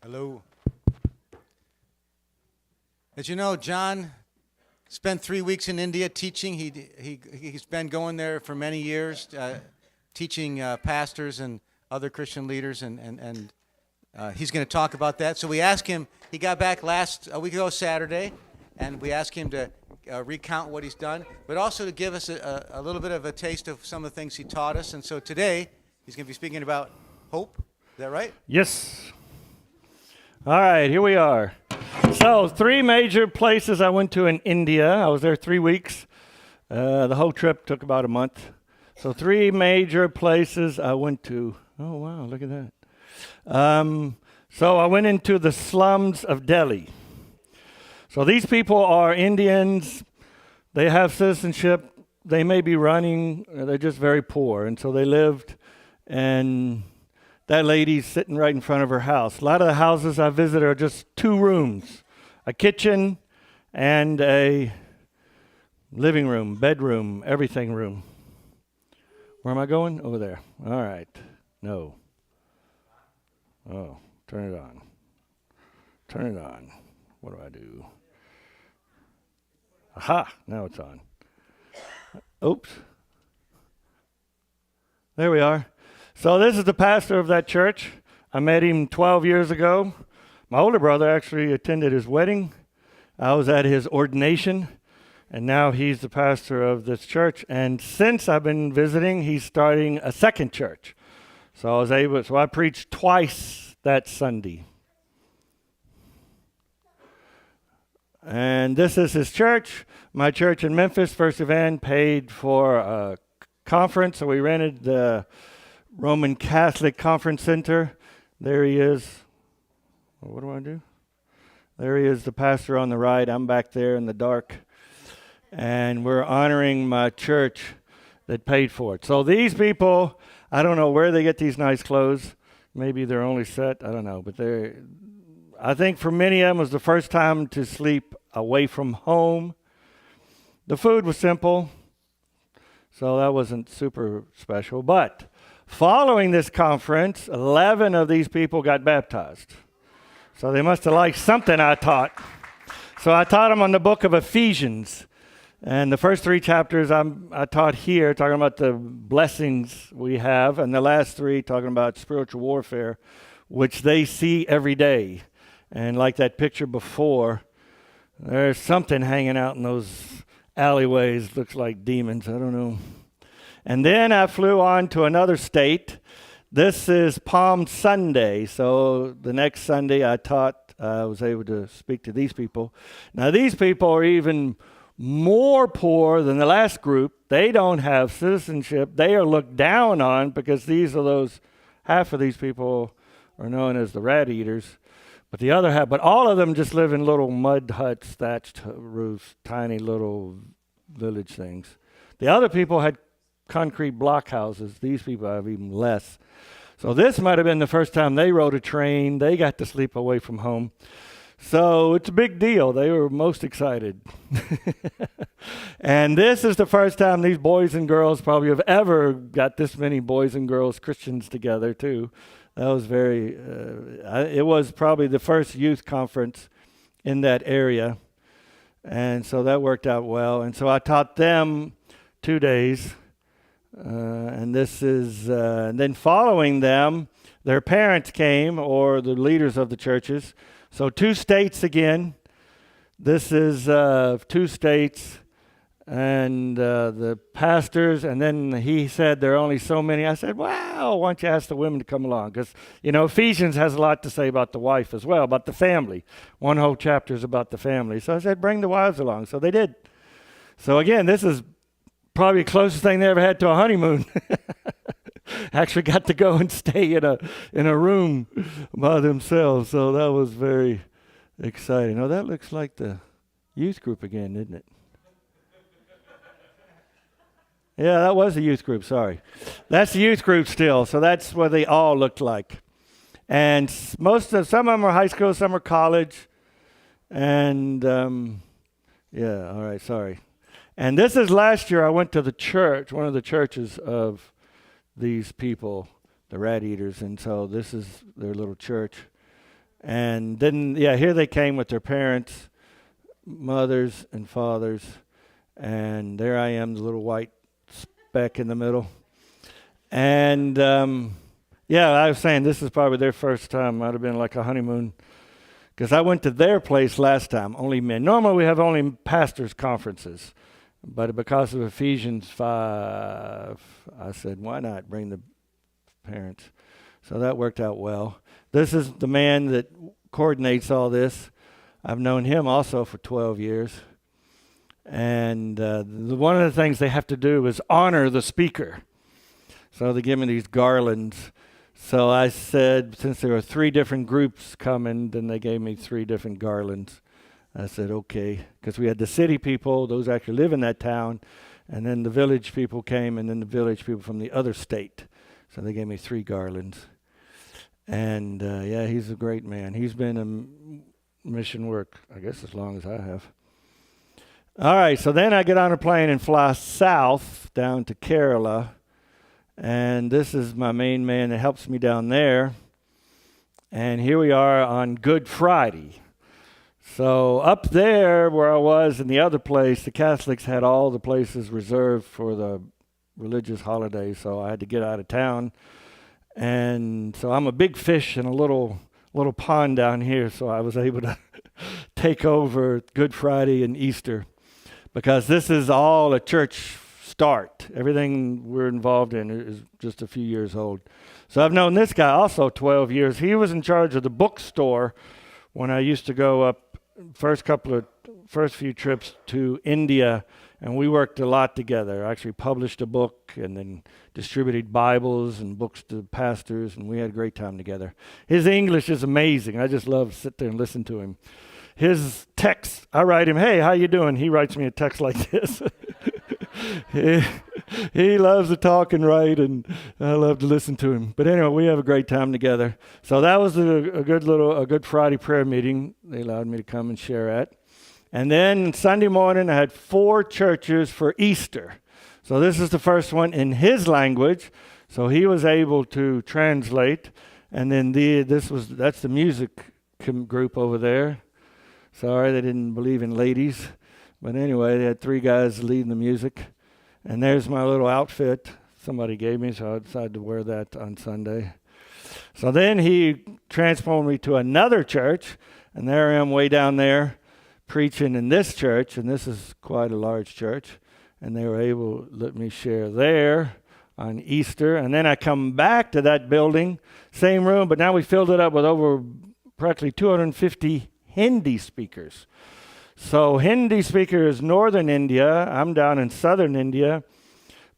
Hello. As you know, John spent 3 weeks in India teaching. He's been going there for many years, teaching pastors and other Christian leaders, and he's going to talk about that. So we asked him. He got back a week ago Saturday, and we asked him to recount what he's done, but also to give us a little bit of a taste of some of the things he taught us. And so today he's going to be speaking about hope. Is that right? Yes. All right, here we are. So 3 major places I went to in India. I was there 3 weeks. The whole trip took about a month. So 3 major places I went to. Oh, wow, look at that. So I went into the slums of Delhi. So these people are Indians. They have citizenship. They may be running. They're just very poor. And so they lived, and that lady's sitting right in front of her house. A lot of the houses I visited are just 2 rooms, a kitchen and a living room, bedroom, everything room. Where am I going? Over there. All right. No. Oh, turn it on. Turn it on. What do I do? Aha, now it's on. Oops. There we are. So this is the pastor of that church. I met him 12 years ago. My older brother actually attended his wedding. I was at his ordination, and now he's the pastor of this church. And since I've been visiting, he's starting a second church. So I preached twice that Sunday. And this is his church. My church in Memphis, First Event, paid for a conference, so we rented the Roman Catholic Conference Center. There he is. What do I do? There he is, the pastor on the right. I'm back there in the dark. And we're honoring my church that paid for it. So these people, I don't know where they get these nice clothes. Maybe they're only set, I don't know. But I think for many of them it was the first time to sleep away from home. The food was simple, so that wasn't super special. But following this conference, 11 of these people got baptized. So they must have liked something I taught. So I taught them on the book of Ephesians. And the first 3 chapters I taught here, talking about the blessings we have, and the last 3 talking about spiritual warfare, which they see every day. And like that picture before, there's something hanging out in those alleyways. Looks like demons. I don't know. And then I flew on to another state. This is Palm Sunday. So the next Sunday I was able to speak to these people. Now these people are even more poor than the last group. They don't have citizenship. They are looked down on because half of these people are known as the rat eaters. But the other half, but all of them just live in little mud huts, thatched roofs, tiny little village things. The other people had concrete block houses. These people have even less. So this might have been the first time they rode a train. They got to sleep away from home. So it's a big deal. They were most excited. And this is the first time these boys and girls probably have ever got this many boys and girls, Christians, together too. That was it was probably the first youth conference in that area. And so that worked out well. And so I taught them 2 days. And then following them, their parents came, or the leaders of the churches. So 2 states again. This is 2 states. And the pastors, and then he said there are only so many. I said, wow, why don't you ask the women to come along? Because, Ephesians has a lot to say about the wife as well, about the family. 1 whole chapter is about the family. So I said, bring the wives along. So they did. So again, this is probably the closest thing they ever had to a honeymoon. Actually got to go and stay in a room by themselves. So that was very exciting. Oh, that looks like the youth group again, isn't it? Yeah, that was the youth group, sorry. That's the youth group still, so that's what they all looked like. And some of them are high school, some are college. And, yeah, all right, sorry. And this is last year I went to the church, one of the churches of these people, the rat eaters. And so this is their little church. And then, yeah, here they came with their parents, mothers and fathers, and there I am, the little white speck in the middle. And yeah, I was saying this is probably their first time. Might have been like a honeymoon, because I went to their place last time, only men. Normally we have only pastors' conferences, but because of Ephesians 5, I said, why not bring the parents? So that worked out well. This is the man that coordinates all this. I've known him also for 12 years. And one of the things they have to do is honor the speaker. So they give me these garlands. So I said, since there were 3 different groups coming, then they gave me 3 different garlands. I said, okay, because we had the city people, those actually live in that town, and then the village people came, and then the village people from the other state. So they gave me 3 garlands. And yeah, he's a great man. He's been in mission work, I guess, as long as I have. All right, so then I get on a plane and fly south down to Kerala. And this is my main man that helps me down there. And here we are on Good Friday. So up there where I was in the other place, the Catholics had all the places reserved for the religious holidays, so I had to get out of town. And so I'm a big fish in a little pond down here, so I was able to take over Good Friday and Easter, because this is all a church start. Everything we're involved in is just a few years old. So I've known this guy also 12 years. He was in charge of the bookstore when I used to go up first few trips to India, and we worked a lot together. I actually published a book and then distributed Bibles and books to pastors, and we had a great time together. His English is amazing. I just love to sit there and listen to him. His text, I write him, hey, how you doing? He writes me a text like this. He loves to talk and write, and I love to listen to him. But anyway, we have a great time together. So that was a Good Friday prayer meeting they allowed me to come and share at. And then Sunday morning, I had 4 churches for Easter. So this is the first one in his language. So he was able to translate. And then that's the music group over there. Sorry, they didn't believe in ladies. But anyway, they had 3 guys leading the music. And there's my little outfit somebody gave me, so I decided to wear that on Sunday. So then he transformed me to another church, and there I am way down there preaching in this church, and this is quite a large church. And they were able to let me share there on Easter. And then I come back to that building, same room, but now we filled it up with over practically 250 Hindi speakers. So Hindi speaker is northern India. I'm down in southern India.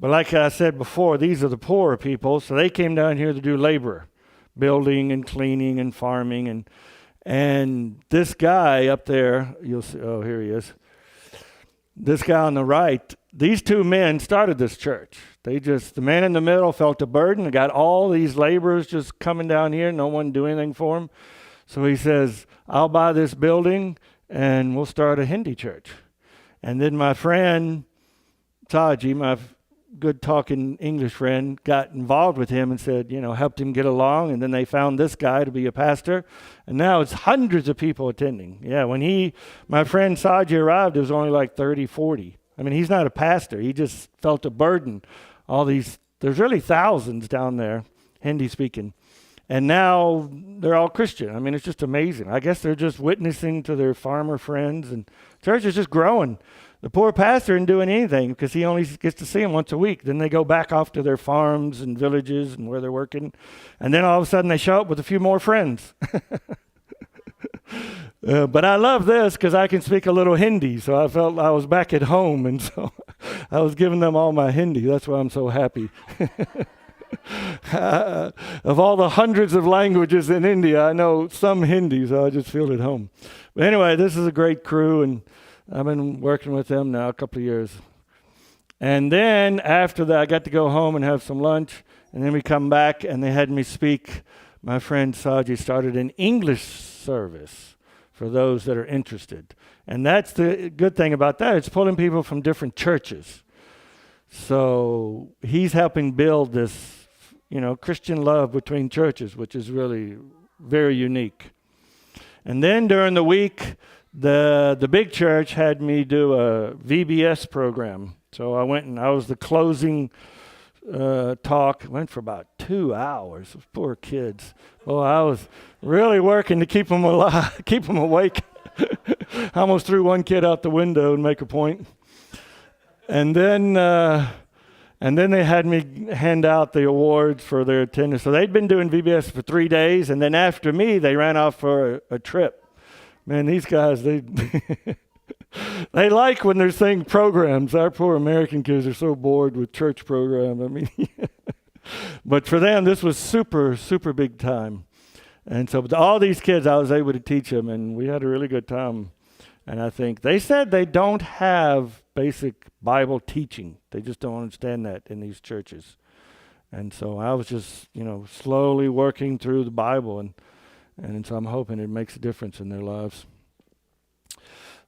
But like I said before, these are the poorer people. So they came down here to do labor, building and cleaning and farming. And this guy up there, you'll see, oh, here he is. This guy on the right, these 2 men started this church. The man in the middle felt a burden. They got all these laborers just coming down here. No one do anything for him. So he says, I'll buy this building and we'll start a Hindi church. And then my friend, Taji, my good talking English friend, got involved with him and said, helped him get along. And then they found this guy to be a pastor. And now it's hundreds of people attending. Yeah, when my friend Saji arrived, it was only like 30, 40. I mean, he's not a pastor. He just felt a burden. There's really thousands down there, Hindi speaking. And now they're all Christian. I mean, it's just amazing. I guess they're just witnessing to their farmer friends, and church is just growing. The poor pastor isn't doing anything because he only gets to see them once a week. Then they go back off to their farms and villages and where they're working. And then all of a sudden they show up with a few more friends. But I love this because I can speak a little Hindi. So I felt I was back at home. And so I was giving them all my Hindi. That's why I'm so happy. Of all the hundreds of languages in India, I know some Hindi, so I just feel at home. But anyway, this is a great crew, and I've been working with them now a couple of years. And then after that, I got to go home and have some lunch, and then we come back, and they had me speak. My friend Saji started an English service for those that are interested. And that's the good thing about that. It's pulling people from different churches. So he's helping build this Christian love between churches, which is really very unique. And then during the week, the big church had me do a VBS program. So I went and I was the closing talk. It went for about 2 hours. Those poor kids. Well, I was really working to keep them alive, keep them awake. I almost threw one kid out the window and make a point. And then they had me hand out the awards for their attendance. So they'd been doing VBS for 3 days, and then after me, they ran off for a trip. Man, these guys, they like when they're saying programs. Our poor American kids are so bored with church programs. I mean, but for them, this was super, super big time. And so with all these kids, I was able to teach them, and we had a really good time. And I think they said they don't have basic Bible teaching. They just don't understand that in these churches. And so I was just, slowly working through the Bible, and so I'm hoping it makes a difference in their lives.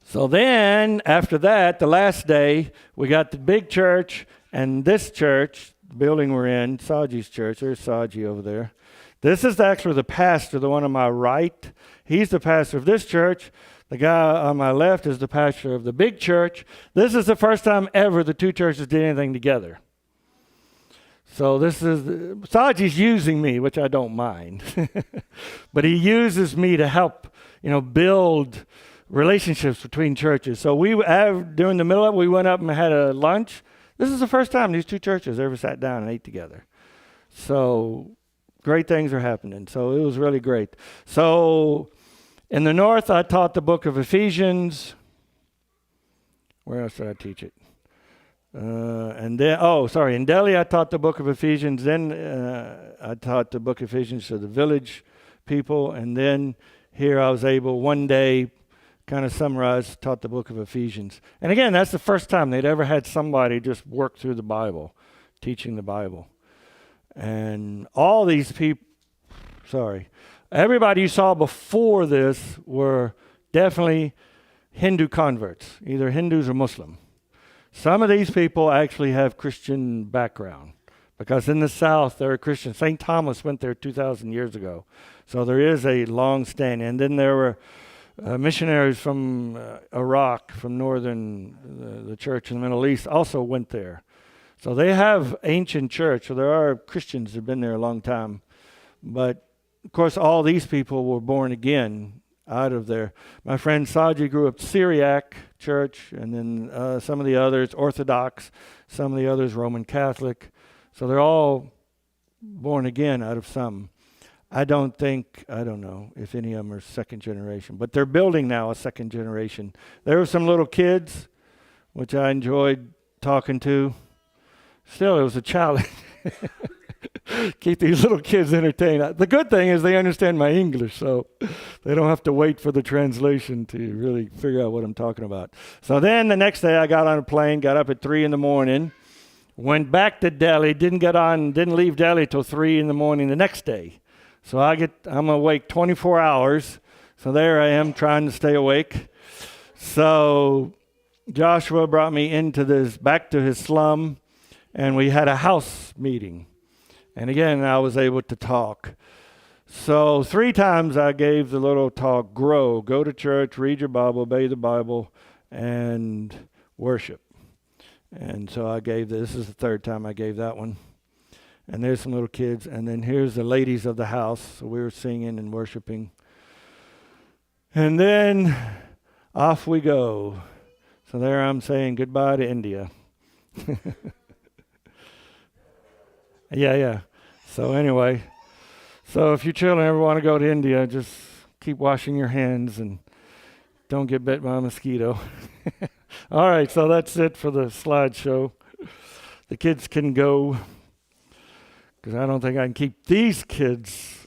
So then, after that, the last day, we got the big church and this church, the building we're in, Saji's church. There's Saji over there. This is actually the pastor, the one on my right. He's the pastor of this church. The guy on my left is the pastor of the big church. This is the first time ever the two churches did anything together. So Saji's using me, which I don't mind. But he uses me to help, build relationships between churches. So during the middle of it, we went up and had a lunch. This is the first time these two churches ever sat down and ate together. So great things are happening. So it was really great. So in the north, I taught the book of Ephesians. Where else did I teach it? In Delhi, I taught the book of Ephesians. Then I taught the book of Ephesians to the village people. And then here I was able, one day, kind of taught the book of Ephesians. And again, that's the first time they'd ever had somebody just work through the Bible, teaching the Bible. And all these people, everybody you saw before this were definitely Hindu converts, either Hindus or Muslim. Some of these people actually have Christian background because in the South, they're Christian. St. Thomas went there 2,000 years ago. So there is a long standing. And then there were missionaries from Iraq, from the church in the Middle East, also went there. So they have ancient church. So there are Christians that have been there a long time. But, of course, all these people were born again out of there. My friend Saji grew up Syriac church, and then some of the others Orthodox, some of the others Roman Catholic. So they're all born again out of some. I don't know if any of them are second generation, but they're building now a second generation. There were some little kids, which I enjoyed talking to. Still, it was a challenge. Keep these little kids entertained. The good thing is they understand my English, so they don't have to wait for the translation to really figure out what I'm talking about. So then the next day I got on a plane, got up at 3 a.m, went back to Delhi, didn't leave Delhi till 3 a.m. the next day. So I'm awake 24 hours. So there I am trying to stay awake. So Joshua brought me back to his slum, and we had a house meeting. And again, I was able to talk. So 3 times I gave the little talk, go to church, read your Bible, obey the Bible, and worship. And so this is the 3rd time I gave that one. And there's some little kids. And then here's the ladies of the house. So we were singing and worshiping. And then off we go. So there I'm saying goodbye to India. Yeah. So anyway, if your children ever want to go to India, just keep washing your hands and don't get bit by a mosquito. All right, so that's it for the slideshow. The kids can go, because I don't think I can keep these kids